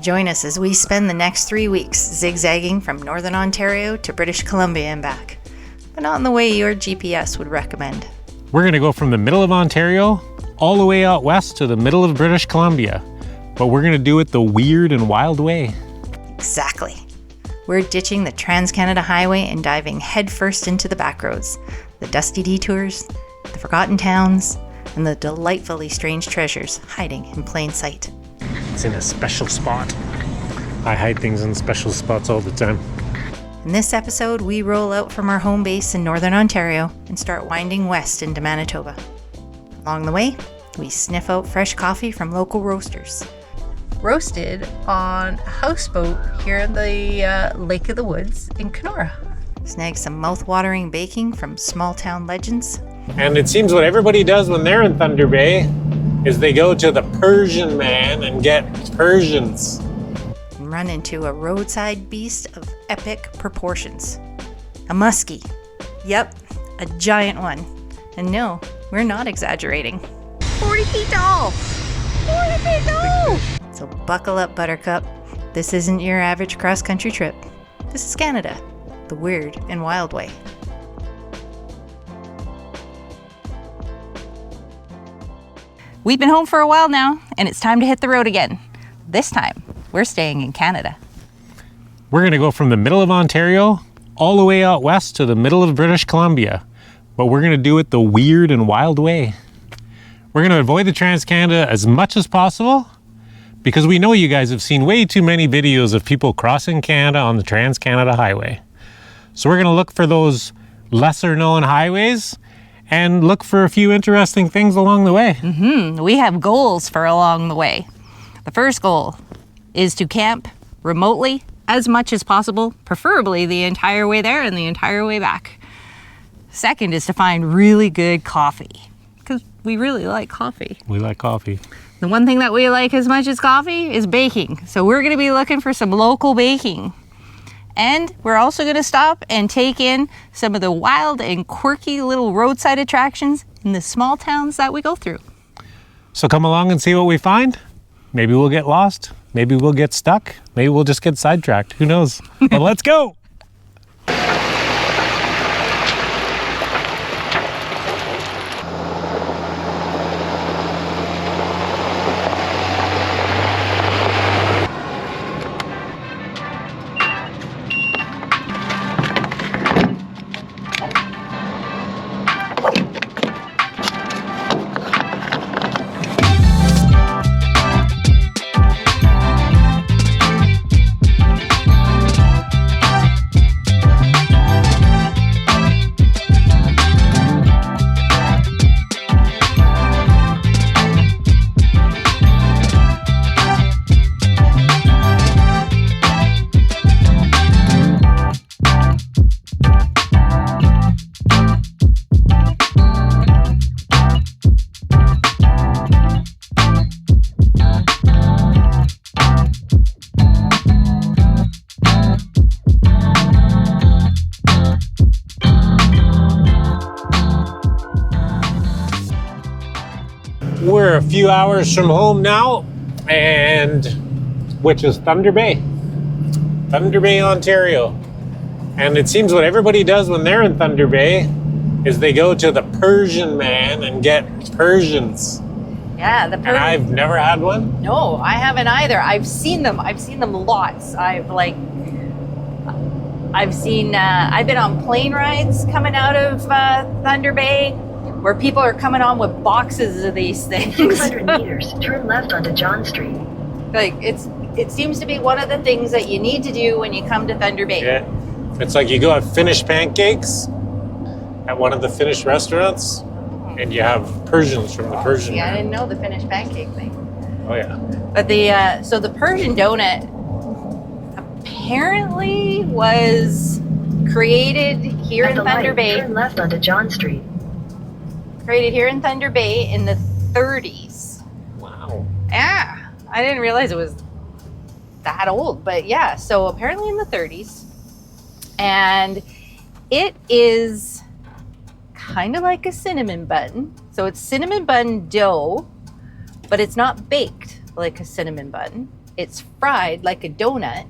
Join us as we spend the next 3 weeks zigzagging from Northern Ontario to British Columbia and back, but not in the way your GPS would recommend. We're going to go from the middle of Ontario all the way out west to the middle of British Columbia, but we're going to do it the weird and wild way. Exactly. We're ditching the TransCanada Highway and diving headfirst into the backroads, the dusty detours, the forgotten towns, and the delightfully strange treasures hiding in plain sight. It's in a special spot. I hide things in special spots all the time. In this episode, we roll out from our home base in Northern Ontario and start winding west into Manitoba. Along the way, we sniff out fresh coffee from local roasters. Roasted on a houseboat here in the Lake of the Woods in Kenora. Snag some mouth-watering baking from small-town legends. And it seems what everybody does when they're in Thunder Bay is they go to the Persian man and get Persians. And run into a roadside beast of epic proportions. A muskie. Yep, a giant one. And no, we're not exaggerating. 40 feet tall! 40 feet tall! So buckle up, Buttercup. This isn't your average cross-country trip. This is Canada, the weird and wild way. We've been home for a while now, and it's time to hit the road again. This time, we're staying in Canada. We're going to go from the middle of Ontario all the way out west to the middle of British Columbia, but we're going to do it the weird and wild way. We're going to avoid the TransCanada as much as possible because we know you guys have seen way too many videos of people crossing Canada on the TransCanada Highway. So we're going to look for those lesser known highways and look for a few interesting things along the way. We have goals for along the way. The first goal is to camp remotely as much as possible, preferably the entire way there and the entire way back. Second is to find really good coffee, because we really like coffee. We like coffee. The one thing that we like as much as coffee is baking. So we're going to be looking for some local baking. And we're also going to stop and take in some of the wild and quirky little roadside attractions in the small towns that we go through. So come along and see what we find. Maybe we'll get lost. Maybe we'll get stuck. Maybe we'll just get sidetracked. Who knows? But let's go. We're a few hours from home now, and which is Thunder Bay, Ontario. And it seems what everybody does when they're in Thunder Bay is they go to the Persian man and get Persians. Yeah, the Persian. And I've never had one. No, I haven't either. I've seen them lots. I've been on plane rides coming out of Thunder Bay, where people are coming on with boxes of these things. 600 meters, turn left onto John Street. Like, it seems to be one of the things that you need to do when you come to Thunder Bay. Yeah. It's like you go have Finnish pancakes at one of the Finnish restaurants, and you have Persians from the Persian. Yeah, I didn't know the Finnish pancake thing. Oh yeah. But the Persian donut apparently was created here in Thunder Bay. Turn left onto John Street. Created here in Thunder Bay in the 30s. Wow. Yeah, I didn't realize it was that old, but yeah, so apparently in the 30s. And it is kind of like a cinnamon bun. So it's cinnamon bun dough, but it's not baked like a cinnamon bun. it's fried like a donut.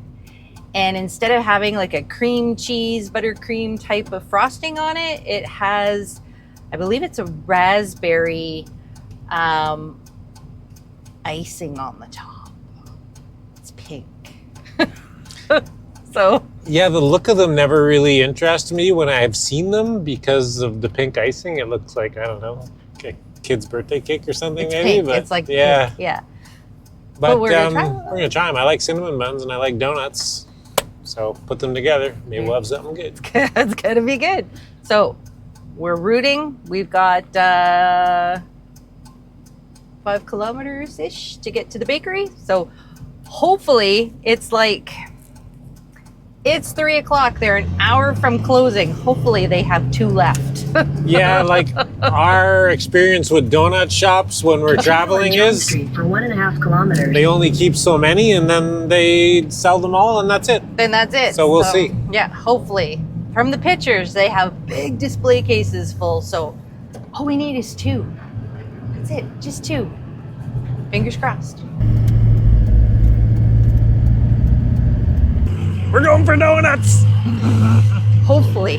And instead of having like a cream cheese, buttercream type of frosting on it, it has, I believe it's a raspberry icing on the top. It's pink. So yeah, the look of them never really interested me when I've seen them because of the pink icing. It looks like, I don't know, a kid's birthday cake or something, it's maybe. pink. But It's like yeah, pink. Yeah. but we're gonna try them. we're gonna try them. I like cinnamon buns and I like donuts, so put them together. Maybe we'll have something good. It's gonna be good. So we're rooting. We've got 5 kilometers ish to get to the bakery. So hopefully it's 3 o'clock. They're an hour from closing. Hopefully they have 2 left. Yeah, like our experience with donut shops when we're traveling John is Street for 1.5 kilometers. they only keep so many and then they sell them all and that's it. Then that's it. So we'll see. Yeah, hopefully. From the pictures, they have big display cases full. So all we need is 2. That's it. Just 2. Fingers crossed. We're going for donuts. Hopefully.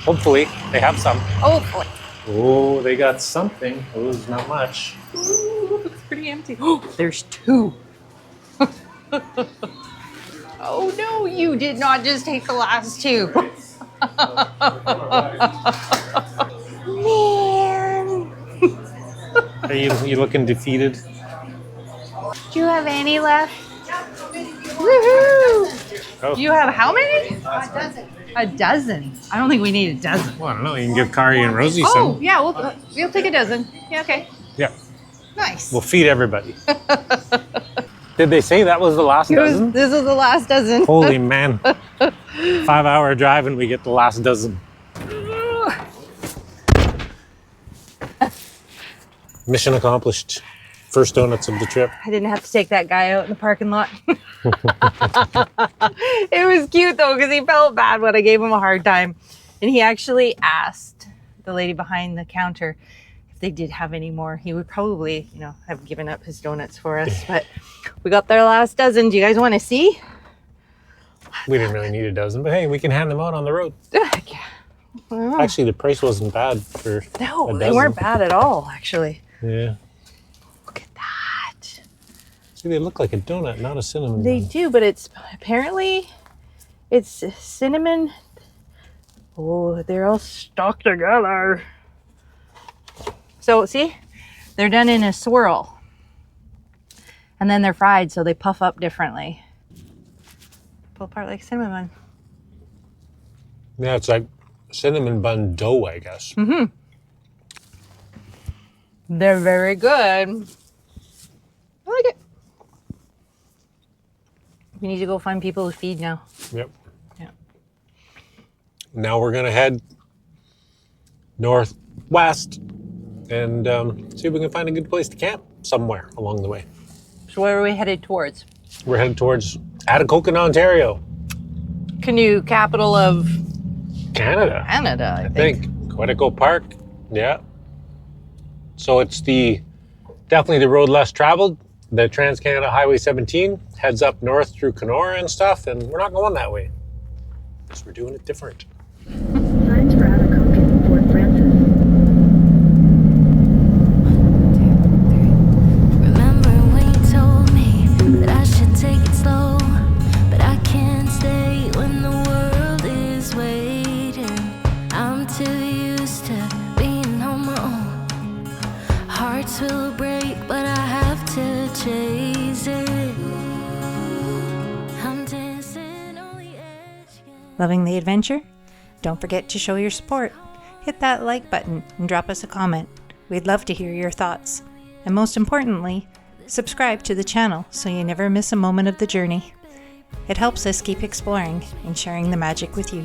Hopefully they have some. Hopefully. Oh, they got something. Oh, it's not much. Ooh, looks pretty empty. Oh, there's 2. Oh no, you did not just take the last 2. Man. Are you looking defeated? Do you have any left? Woohoo! Oh. You have how many? A dozen. A dozen? I don't think we need a dozen. Well, I don't know. You can give Kari and Rosie Oh, some. yeah, we'll take a dozen. Yeah, okay. Yeah. Nice. We'll feed everybody. Did they say that was the last dozen? This is the last dozen. Holy man. 5-hour drive and we get the last dozen. Mission accomplished. First donuts of the trip. I didn't have to take that guy out in the parking lot. It was cute though, because he felt bad when I gave him a hard time. And he actually asked the lady behind the counter if they did have any more. He would probably, have given up his donuts for us. But we got their last dozen. Do you guys want to see? We didn't really need a dozen, but hey, we can hand them out on the road. Yeah. Actually, the price wasn't bad for No, a they dozen. weren't bad at all, actually. Yeah. Look at that. See, they look like a donut, not a cinnamon They bun. do, but it's cinnamon. Oh, they're all stuck together. So see, they're done in a swirl. And then they're fried, so they puff up differently. Pull apart like cinnamon bun. Yeah, it's like cinnamon bun dough, I guess. Mm-hmm. They're very good. I like it. We need to go find people to feed now. Yep. Yeah. Now we're gonna head northwest and see if we can find a good place to camp somewhere along the way. So where are we headed towards? We're headed towards Atikokan, Ontario, Canoe capital of Canada. Canada, I I think. think Quetico Park. Yeah. So it's definitely the road less traveled. The TransCanada Highway 17 heads up north through Kenora and stuff, and we're not going that way because we're doing it different. Signs for Atikokan, Fort Francis. Remember when you told me that I should take it slow, but I can't stay when the world is waiting. I'm too used to being on my own. Hearts will break, but I have to chase it. I'm dancing on the edge. Loving the adventure? Don't forget to show your support. Hit that like button and drop us a comment. We'd love to hear your thoughts. And most importantly, subscribe to the channel so you never miss a moment of the journey. It helps us keep exploring and sharing the magic with you.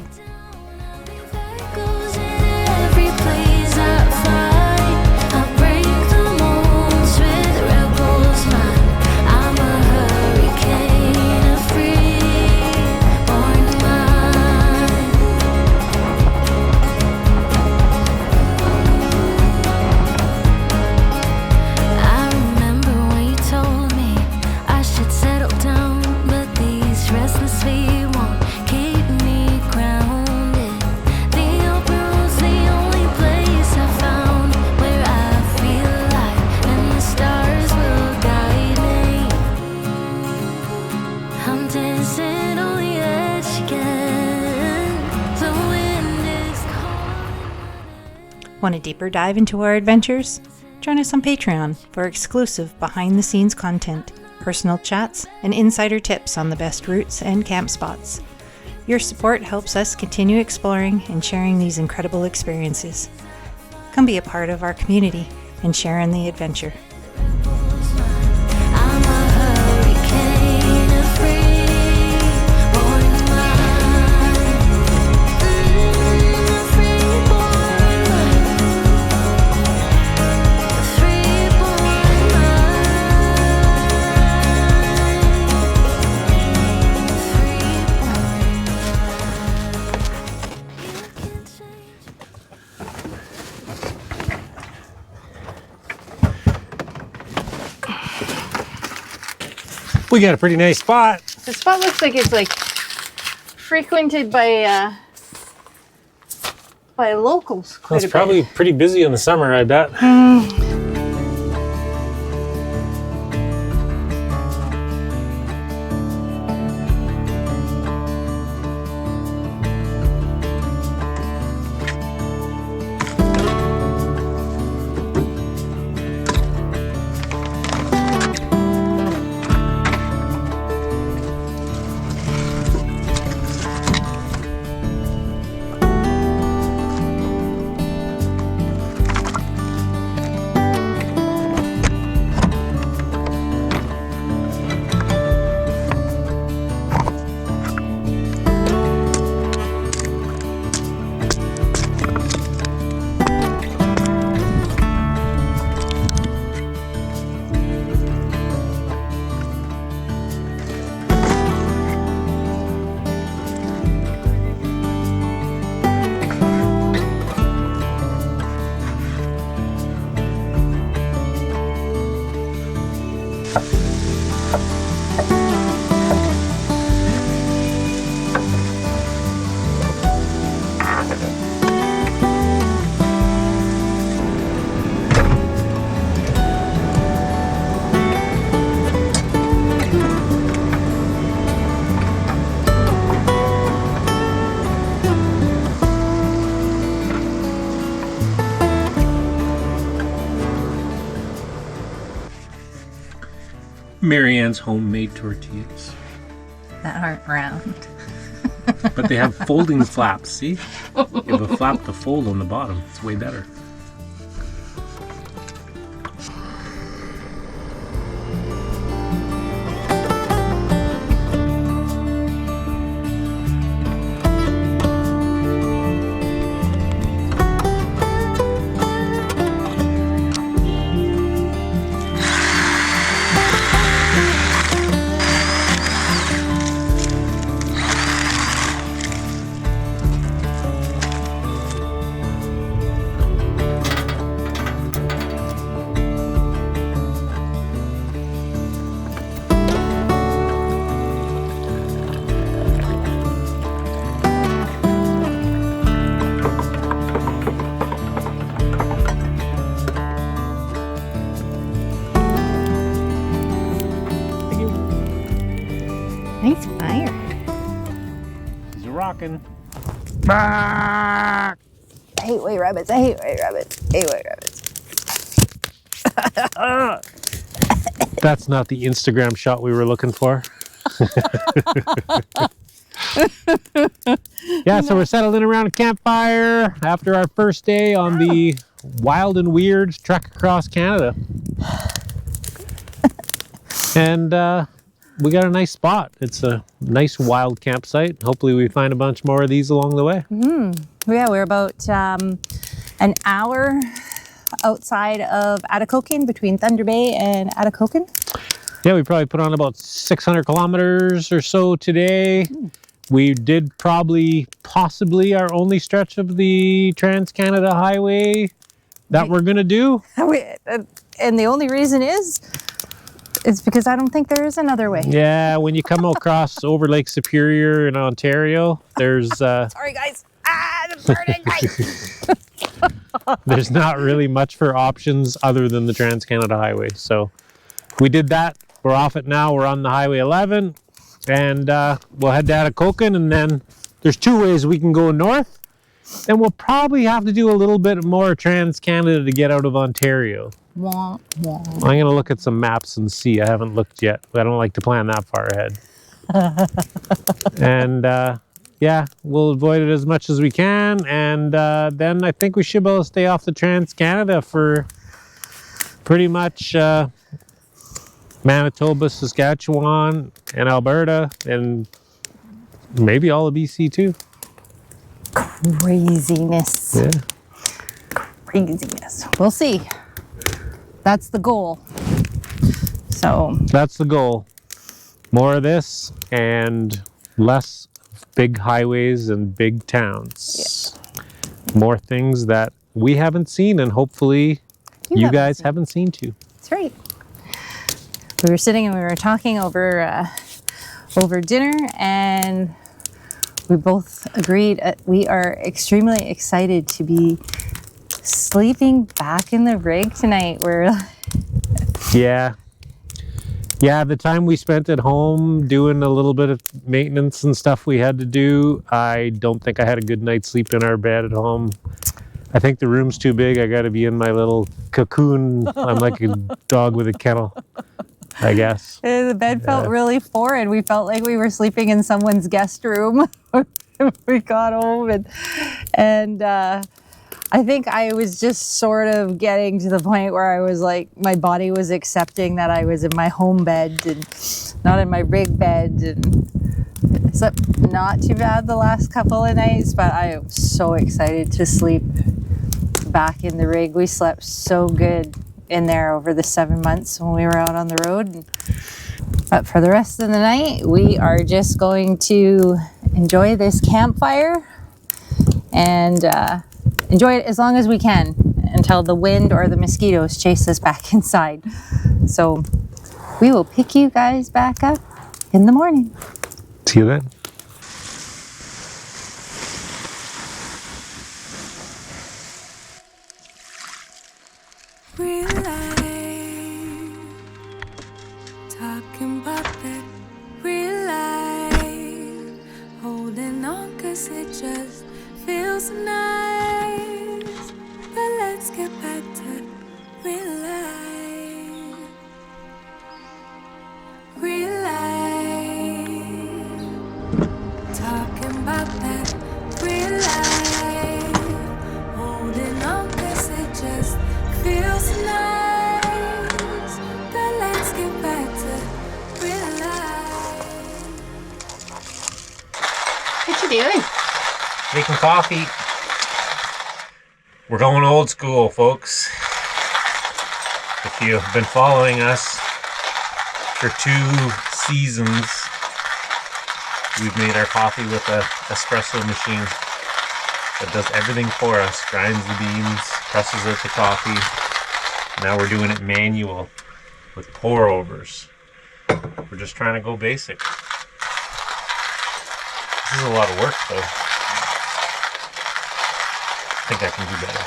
Goes in every place I find. I break the molds with rebels mind. I'm a hurricane, a free-born mind. I remember when you told me I should settle dancing on the edge again. The wind is cold. Want a deeper dive into our adventures? Join us on Patreon for exclusive behind-the-scenes content, personal chats, and insider tips on the best routes and camp spots. Your support helps us continue exploring and sharing these incredible experiences. Come be a part of our community and share in the adventure. I'm a hurricane of free-born mind. We got a pretty nice spot. The spot looks like it's like frequented by locals quite It's a bit. probably pretty busy in the summer, I bet. Marianne's homemade tortillas. That aren't round. But they have folding flaps, see? You have a flap to fold on the bottom. It's way better. Nice fire. He's rocking. I hate white rabbits. I hate white rabbits. I hate white rabbits. That's not the Instagram shot we were looking for. Yeah, so we're settling around a campfire after our first day on the wild and weird trek across Canada. And we got a nice spot. It's a nice wild campsite. Hopefully we find a bunch more of these along the way. Yeah, we're about an hour outside of Atikokan, between Thunder Bay and Atikokan. Yeah, we probably put on about 600 kilometers or so today. We did possibly our only stretch of the TransCanada Highway that we're gonna do. And the only reason is because I don't think there is another way. Yeah, when you come across over Lake Superior in Ontario, there's Sorry, guys. The burning light. there's not really much for options other than the TransCanada Highway. So we did that. We're off it now. We're on the Highway 11. and we'll head to Atikokan, and then there's two ways we can go north. And we'll probably have to do a little bit more TransCanada to get out of Ontario. Wah, wah. I'm going to look at some maps and see. I haven't looked yet. I don't like to plan that far ahead. And yeah, we'll avoid it as much as we can. And then I think we should be able to stay off the TransCanada for pretty much Manitoba, Saskatchewan, and Alberta, and maybe all of BC too. Craziness. Yeah. Craziness. We'll see. That's the goal. So That's the goal. More of this and less big highways and big towns. Yeah. More things that we haven't seen, and hopefully you guys haven't seen too. That's right. We were sitting and we were talking over dinner, and we both agreed we are extremely excited to be sleeping back in the rig tonight. Yeah, the time we spent at home doing a little bit of maintenance and stuff we had to do, I don't think I had a good night's sleep in our bed at home. I think the room's too big. I got to be in my little cocoon. I'm like a dog with a kennel, I guess. The bed felt really foreign. We felt like we were sleeping in someone's guest room when we got home. And I think I was just sort of getting to the point where I was like, my body was accepting that I was in my home bed and not in my rig bed. And I slept not too bad the last couple of nights, but I am so excited to sleep back in the rig. We slept so good in there over the 7 months when we were out on the road. But for the rest of the night, we are just going to enjoy this campfire and enjoy it as long as we can until the wind or the mosquitoes chase us back inside. So we will pick you guys back up in the morning. See you then. Real life, talking about that real life, holding on 'cause it just feels nice. But let's get back to real life, real life, talking about that real life, holding on 'cause it just feels nice, but let's get back to real life. What you doing? Making coffee. We're going old school, folks. If you've been following us for 2 seasons, we've made our coffee with an espresso machine that does everything for us. Grinds the beans, presses out the coffee. Now we're doing it manual with pour overs. We're just trying to go basic. This is a lot of work though. I think I can do better.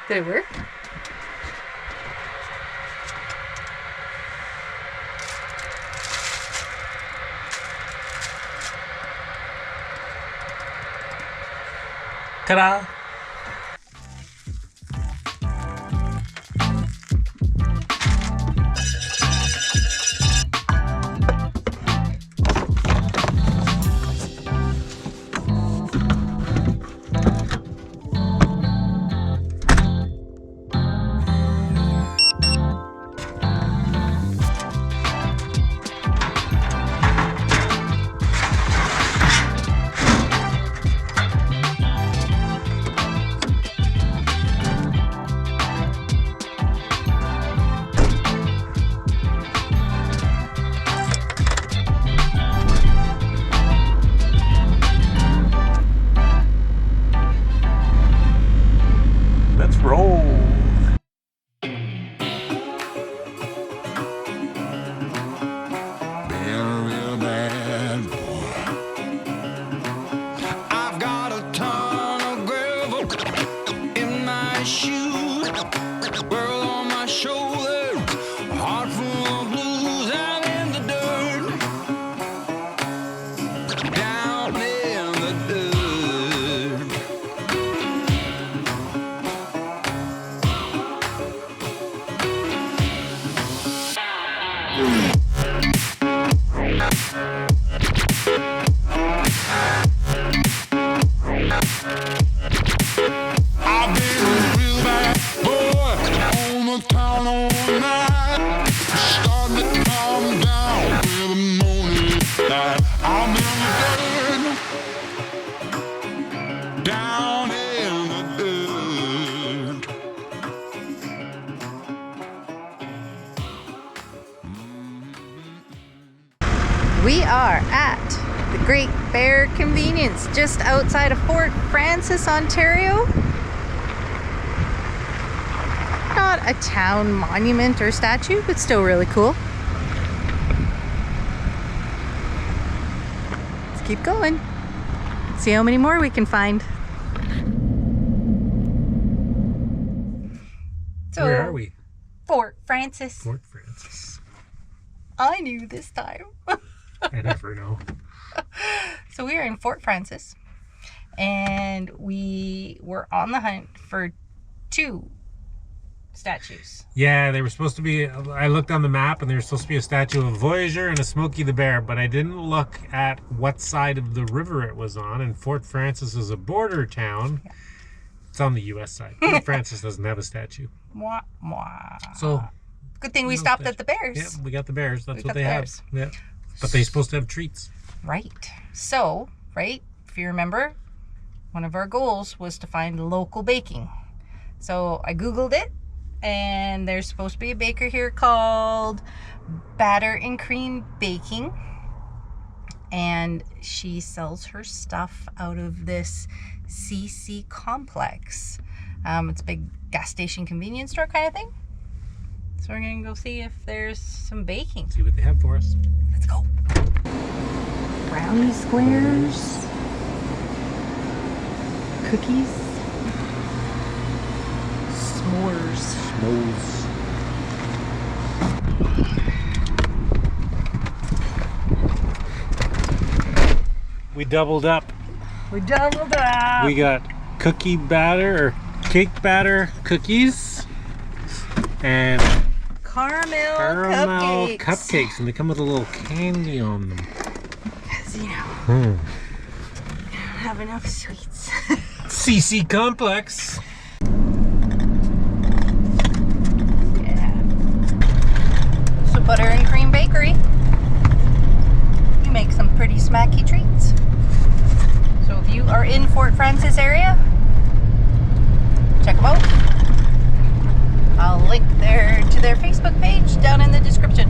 Did it work? Ta-da! heart full of blues out in the dirt. Down in the dirt. I've been a real bad boy on the town all night. Starting to calm down with the morning light. I'm in the dirt, down in the dirt. We are at the Great Bear Convenience just outside of Fort Frances, Ontario. Not a town monument or statue, but still really cool. Let's keep going. See how many more we can find. So, Where are we? Fort Frances. Fort Frances. I knew this time. I never know. So we are in Fort Frances, and we were on the hunt for 2 statues. Yeah, they were supposed to be. I looked on the map, and there was supposed to be a statue of a Voyager and a Smokey the Bear, but I didn't look at what side of the river it was on. And Fort Frances is a border town. Yeah. It's on the U.S. side. Fort Frances doesn't have a statue. Mwah, mwah. So good thing we stopped at the Bears. Yeah, we got the Bears. That's what they Bears. have. Yeah, but they're supposed to have treats. Right. So, right, if you remember, one of our goals was to find local baking. So I Googled it, and there's supposed to be a baker here called Batter and Cream Baking. And she sells her stuff out of this CC complex. It's a big gas station convenience store kind of thing. So we're going to go see if there's some baking. See what they have for us. Let's go. Brownie squares, cookies, s'mores. We doubled up. We doubled up. We got cookie batter or cake batter cookies and caramel cupcakes, and they come with a little candy on them. Because, you know, we don't have enough sweets. CC Complex. Yeah. So Butter and Cream Bakery. You make some pretty smacky treats. So if you are in Fort Frances area, check them out. I'll link to their Facebook page down in the description.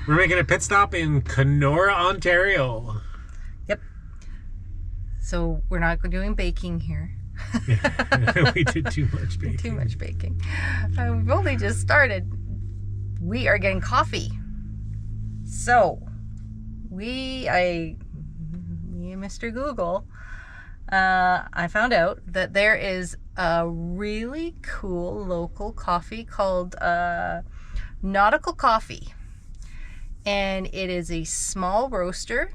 We're making a pit stop in Kenora, Ontario. Yep. So we're not doing baking here. We did too much baking. Too much baking. We've only just started. We are getting coffee. So, me and Mr. Google, I found out that there is a really cool local coffee called Nautical Coffee. And it is a small roaster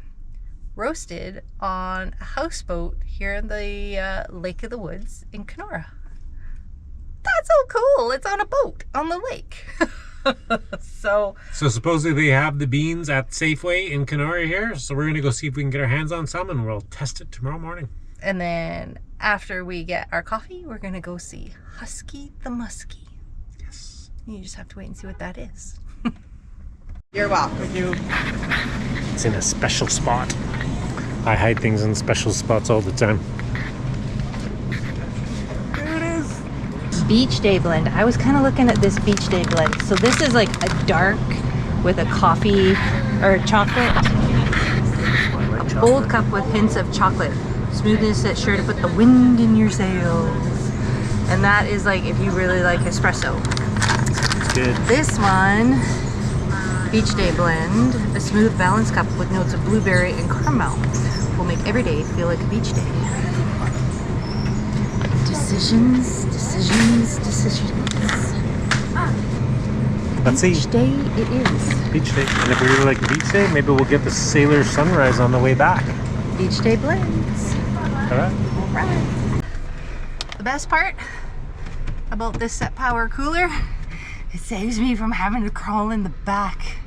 roasted on a houseboat here in the Lake of the Woods in Kenora. That's so cool. It's on a boat on the lake. So supposedly they have the beans at Safeway in Kenora here. So we're going to go see if we can get our hands on some, and we'll test it tomorrow morning. And then after we get our coffee, we're going to go see Husky the Muskie. Yes. You just have to wait and see what that is. You're welcome. Thank you. It's in a special spot. I hide things in special spots all the time. There it is. Beach Day blend. I was kind of looking at this Beach Day blend. So this is like a dark with a coffee or chocolate. A bold cup with hints of chocolate. Smoothness that's sure to put the wind in your sails. And that is like if you really like espresso. It's good. This one Beach Day blend, a smooth balanced cup with notes of blueberry and caramel will make every day feel like a beach day. Decisions, decisions, decisions. Let's see. Beach day it is. Beach day. And if we really like beach day, maybe we'll get the sailor sunrise on the way back. Beach day blends. All right. All right. The best part about this Set Power cooler, it saves me from having to crawl in the back,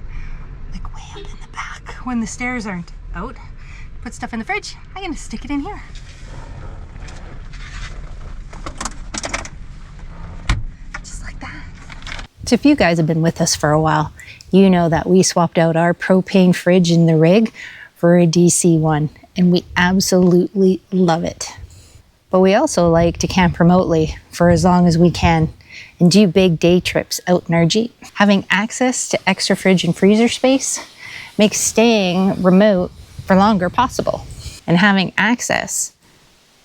like way up in the back when the stairs aren't out. Put stuff in the fridge, I'm gonna stick it in here. Just like that. So if you guys have been with us for a while, you know that we swapped out our propane fridge in the rig for a DC one, and we absolutely love it. But we also like to camp remotely for as long as we can and do big day trips out in our Jeep. Having access to extra fridge and freezer space makes staying remote for longer possible. And having access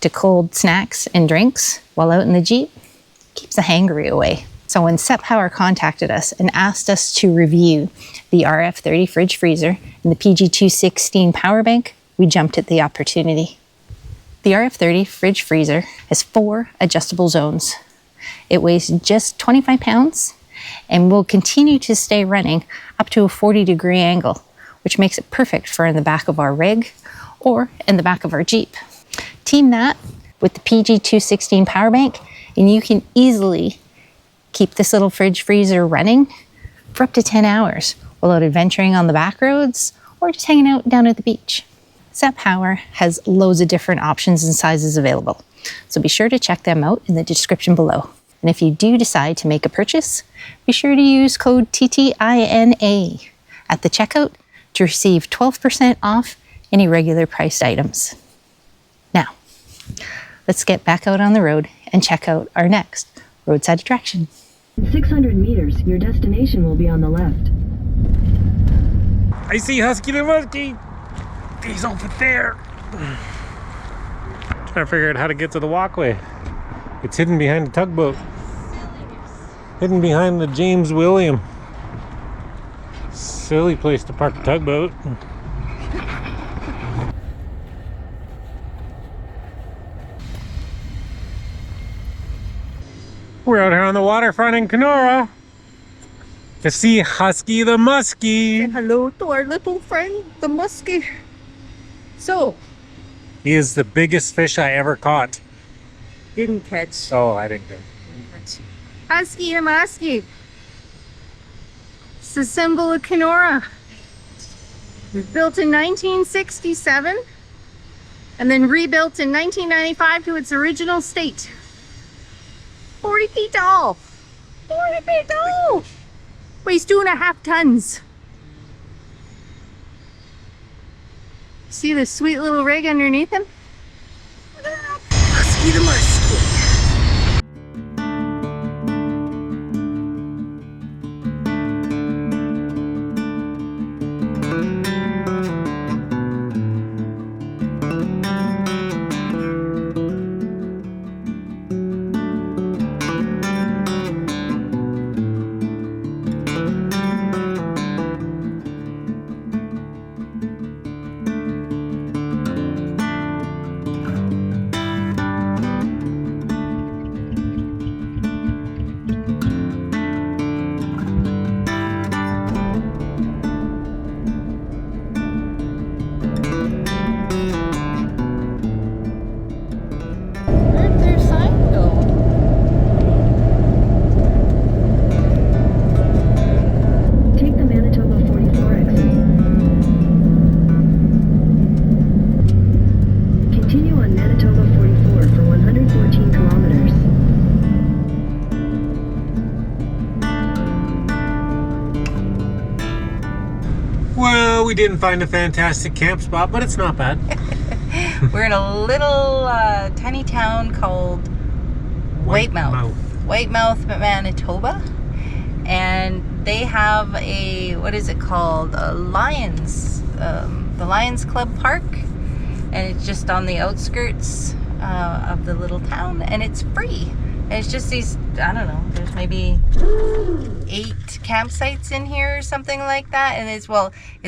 to cold snacks and drinks while out in the Jeep keeps the hangry away. So when Set Power contacted us and asked us to review the RF30 fridge freezer and the PG216 power bank, we jumped at the opportunity. The RF30 fridge freezer has 4 adjustable zones. It weighs just 25 pounds and will continue to stay running up to a 40-degree angle, which makes it perfect for in the back of our rig or in the back of our Jeep. Team that with the PG216 power bank and you can easily keep this little fridge freezer running for up to 10 hours while out adventuring on the back roads or just hanging out down at the beach. Set Power has loads of different options and sizes available, so be sure to check them out in the description below. And if you do decide to make a purchase, be sure to use code TTINA at the checkout to receive 12% off any regular priced items. Now, let's get back out on the road and check out our next roadside attraction. In 600 meters, your destination will be on the left. I see Husky the Muskie. He's over there. Trying to figure out how to get to the walkway. It's hidden behind the tugboat. Hidden behind the James William. Silly place to park the tugboat. We're out here on the waterfront in Kenora to see Husky the Muskie. Hello to our little friend, the muskie. So, He is the biggest fish I ever caught. didn't catch. Oh, I didn't know. Husky and muskie. It's the symbol of Kenora. It was built in 1967 and then rebuilt in 1995 to its original state. 40 feet tall. 40 feet tall. Weighs 2.5 tons. See the sweet little rig underneath him? Husky the muskie. Where'd their sign go? Take the Manitoba 44 exit. Continue on Manitoba 44 for 114 kilometers. Well, we didn't find a fantastic camp spot, but it's not bad. We're in a little tiny town called Whitemouth, Manitoba, and they have a, what is it called, a Lions, the Lions Club Park, and it's just on the outskirts of the little town, and it's free And it's just these, I don't know, there's maybe 8 campsites in here or something like that. And it's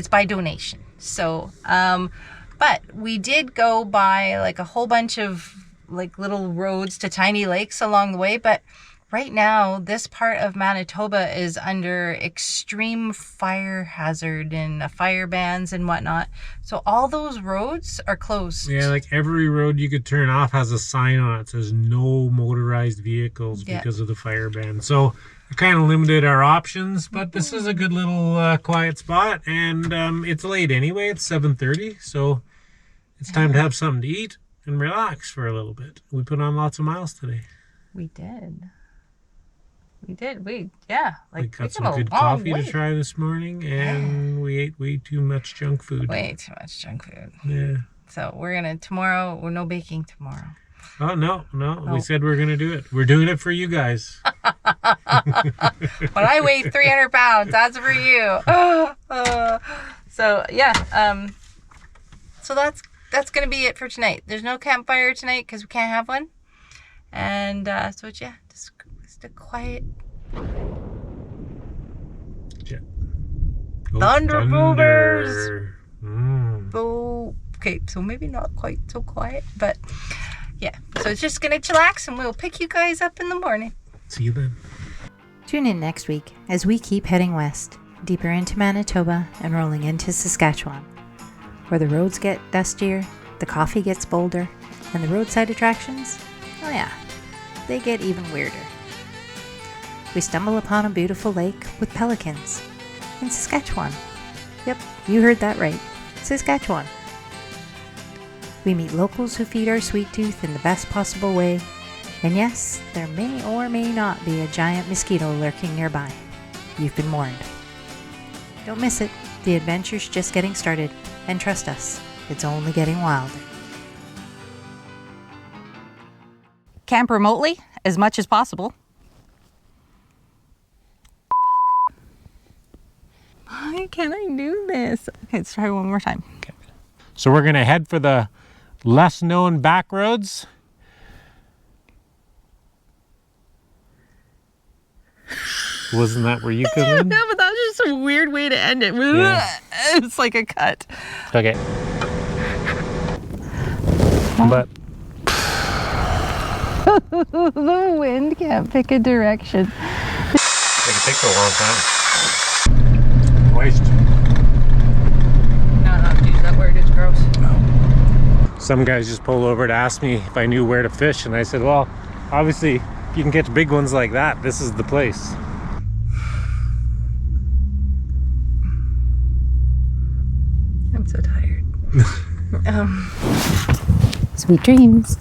by donation. So, but we did go by like a whole bunch of like little roads to tiny lakes along the way. But right now, this part of Manitoba is under extreme fire hazard and fire bans and whatnot. So all those roads are closed. Yeah, like every road you could turn off has a sign on it that says no motorized vehicles because of the fire ban. So it kind of limited our options, but this is a good little quiet spot, and it's late anyway. It's 7:30, so it's time to have something to eat and relax for a little bit. We put on lots of miles today. We did. We got some good coffee to try this morning, and we ate way too much junk food. Way too much junk food. Yeah. So we're no baking tomorrow. Oh, no. We said we're going to do it. We're doing it for you guys. When I weigh 300 pounds, that's for you. So that's going to be it for tonight. There's no campfire tonight because we can't have one. And so it's, just a quiet Thunder. So, okay, so maybe not quite so quiet, but yeah. So it's just going to chillax, and we'll pick you guys up in the morning. See you then. Tune in next week as we keep heading west, deeper into Manitoba and rolling into Saskatchewan, where the roads get dustier, the coffee gets bolder, and the roadside attractions, oh yeah, they get even weirder. We stumble upon a beautiful lake with pelicans in Saskatchewan. Yep, you heard that right. Saskatchewan. We meet locals who feed our sweet tooth in the best possible way. And yes, there may or may not be a giant mosquito lurking nearby. You've been warned. Don't miss it. The adventure's just getting started. And trust us, it's only getting wilder. Camp remotely as much as possible. Why can't I do this? Okay, let's try one more time. Okay. So we're going to head for the less known back roads. Wasn't that where you come in? No, but that was just a weird way to end it. Yeah. It's like a cut. Okay. But The wind can't pick a direction. it takes a long time. Moist. No, dude, that word is gross. Some guys just pulled over to ask me if I knew where to fish, and I said, well, obviously, if you can catch big ones like that, this is the place. I'm so tired. Sweet dreams.